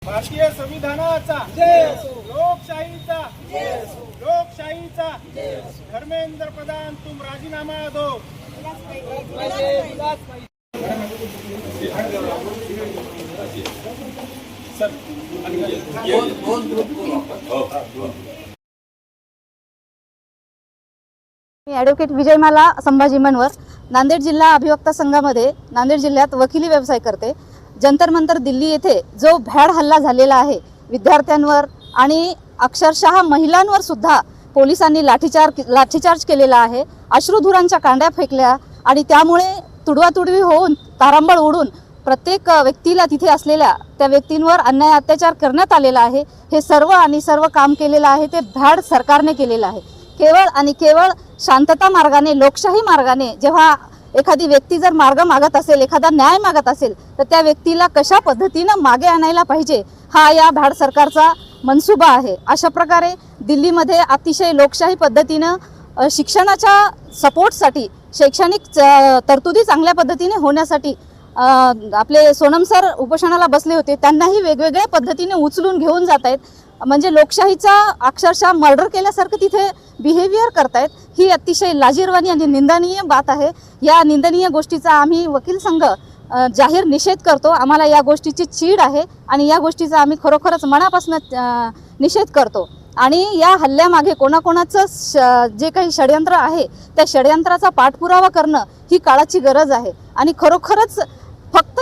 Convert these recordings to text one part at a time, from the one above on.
भारतीय संविधानाचा जय असो, लोकशाहीचा जय असो, लोकशाहीचा जय असो। धर्मेंद्र प्रधान तुम राजीनामा दो। मी ॲडव्होकेट विजयमाला संभाजी मनवर, नांदेड जिल्हा अभिवक्ता संघामध्ये नांदेड जिल्ह्यात वकिली व्यवसाय करते। जंतर मंतर दिल्ली येथे जो भ्याड हल्ला झालेला आहे विद्यार्थ्यांवर आणि अक्षरशः महिलांवर सुद्धा पोलिसांनी लाठीचार्ज केलेला आहे, अश्रुधुरांच्या कांड्या फेकल्या आणि त्यामुळे तुडवातुडवी होऊन तारांबळ उडून प्रत्येक व्यक्तीला तिथे असलेल्या त्या व्यक्तींवर अन्याय अत्याचार करण्यात आलेला आहे। हे सर्व काम केलेलं आहे ते भ्याड सरकारने केलेलं आहे। केवळ आणि केवळ शांतता मार्गाने, लोकशाही मार्गाने जेव्हा एखादी व्यक्ती जर मार्ग मागत असेल, एखादा न्याय मागत असेल तर त्या व्यक्तीला कशा पद्धतीने मागे आणायला पाहिजे हा या भ्याड सरकारचा मनसुबा आहे। अशा प्रकारे दिल्लीमध्ये अतिशय लोकशाही पद्धतीने शिक्षणाच्या सपोर्टसाठी, शैक्षणिक तरतुदी चांगल्या पद्धतीने होण्यासाठी आपले सोनम सर उपोषणाला बसले होते, त्यांनाही वेगवेगळ्या पद्धतीने उचलून घेऊन जात आहेत। म्हणजे लोकशाहीचा अक्षरशः मर्डर केल्यासारखं तिथे बिहेवियर करतायत। ही अतिशय लाजिरवाणी आणि निंदनीय बात आहे। या निंदनीय गोष्टीचा आम्ही वकील संघ जाहीर निषेध करतो। आम्हाला या गोष्टीची चीड आहे आणि या गोष्टीचा आम्ही खरोखरच मनापासून निषेध करतो आणि या हल्ल्यामागे कोणाकोणाचं जे काही षडयंत्र आहे त्या षडयंत्राचा पाठपुरावा करणं ही काळाची गरज आहे आणि खरोखरच फक्त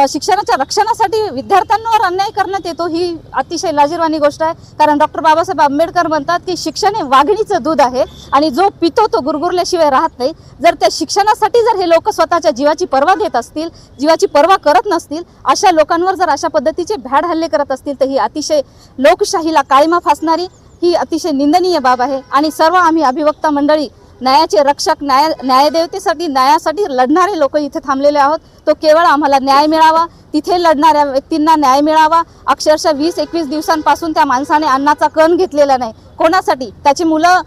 शिक्षणाच्या रक्षणासाठी विद्यार्थ्यांवर अन्याय करण्यात येतो ही अतिशय लाजिरवाणी गोष्ट आहे। कारण डॉक्टर बाबासाहेब आंबेडकर म्हणतात की शिक्षण हे वाघिणीचं दूध आहे आणि जो पितो तो गुरगुरल्याशिवाय राहत नाही। जर त्या शिक्षणासाठी जर हे लोक स्वतःच्या जीवाची पर्वा देत असतील, जीवाची पर्वा करत नसतील, अशा लोकांवर जर अशा पद्धतीचे भ्याड हल्ले करत असतील तर ही अतिशय लोकशाहीला काळीमा फासणारी ही अतिशय निंदनीय बाब आहे। आणि सर्व आम्ही अभिवक्ता मंडळी न्यायाचे रक्षक, न्यायदेवतेसाठी, न्यायासाठी लढणारे लोक इथे थांबलेले आहोत। तो केवळ आम्हाला न्याय मिळावा, तिथे लढणाऱ्या व्यक्तींना न्याय मिळावा। अक्षरशः 20-21 दिवसांपासून त्या माणसाने अन्नाचा कण घेतलेला नाही। कोणासाठी? त्याची मुलं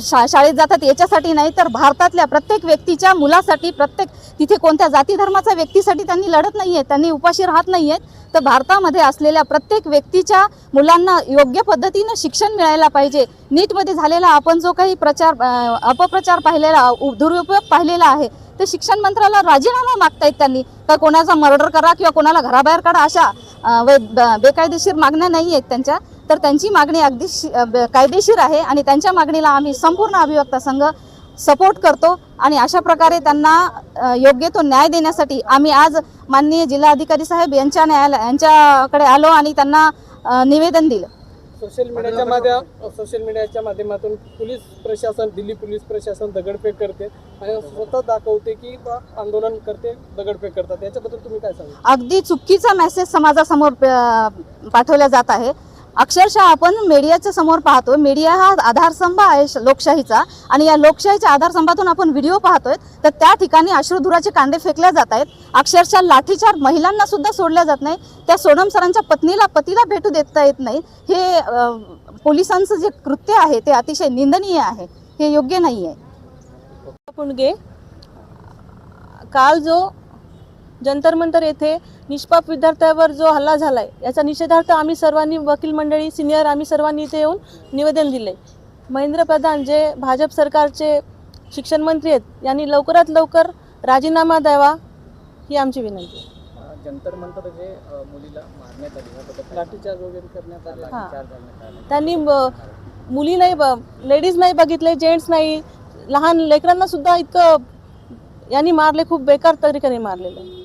शाळेत जातात याच्यासाठी नाही, तर भारतातल्या प्रत्येक व्यक्तीच्या मुलासाठी, प्रत्येक तिथे कोणत्या जाती धर्माच्या व्यक्तीसाठी त्यांनी लढत नाही आहेत, त्यांनी उपाशी राहत नाही आहेत। तर भारतामध्ये असलेल्या प्रत्येक व्यक्तीच्या मुलांना योग्य पद्धतीने शिक्षण मिळायला पाहिजे। नीटमध्ये झालेला आपण जो काही अपप्रचार पाहिलेला, दुरुपयोग पाहिलेला आहे, तर शिक्षण मंत्र्याला राजीनामा मागतायत त्यांनी, तर कोणाचा मर्डर करा किंवा कोणाला घराबाहेर काढा अशा बेकायदेशीर मागण्या नाही आहेत त्यांच्या। तर त्यांची मागणी अगदी कायदेशीर आहे आणि त्यांच्या मागणीला आम्ही संपूर्ण अभिवक्ता संघ सपोर्ट करतो आणि अशा प्रकारे त्यांना योग्य तो न्याय देण्यासाठी आम्ही आज माननीय जिल्हाधिकारी साहेब यांच्याकडे आलो आणि त्यांना निवेदन दिलं। सोशल मीडियाच्या माध्यमातून पोलीस प्रशासन, दिल्ली पोलीस प्रशासन दगडफेक करते आणि स्वतः दाखवते की आंदोलन करते, दगडफेक करतात, याच्याबद्दल तुम्ही काय सांगाल? अगदी चुकीचा मेसेज समाजासमोर पाठवला जात आहे। अक्षरशः आपण मीडियाच्या समोर पाहतोय, मीडिया हा आधारस्तंभ आहे लोकशाहीचा आणि या लोकशाहीच्या आधारस्तंभातून आपण व्हिडिओ पाहतोय, तर त्या ठिकाणी अश्रुधुराचे कांडे फेकल्या जात आहेत। अक्षरशः लाठीचार्ज महिलांना सुद्धा सोडल्या जात नाही, त्या सोनम सरांच्या पतीला भेटू देता येत नाही। हे पोलिसांचं जे कृत्य आहे ते अतिशय निंदनीय आहे, हे योग्य नाही आहे। पुणगे काल जो जंतर मंतर येथे निष्पाप विद्यार्थ्यावर जो हल्ला झालाय याचा निषेधार्थ आम्ही सर्वांनी, वकील मंडळी, सिनियर, आम्ही सर्वांनी इथे येऊन निवेदन दिले। महेंद्र प्रधान जे भाजप सरकारचे शिक्षण मंत्री आहेत यांनी लवकरात लवकर राजीनामा द्यावा ही आमची विनंती आहे। जंतर मंतर जे मुलीला मारण्यात आली, लाठीचार्ज वगैरे करण्यात आला, त्यांनी मुली नाही, लेडीज नाही बघितले, जेंट्स नाही, लहान लेकरांना सुद्धा इतकं यांनी मारले, खूप बेकार तरीकेने मारलेलं आहे।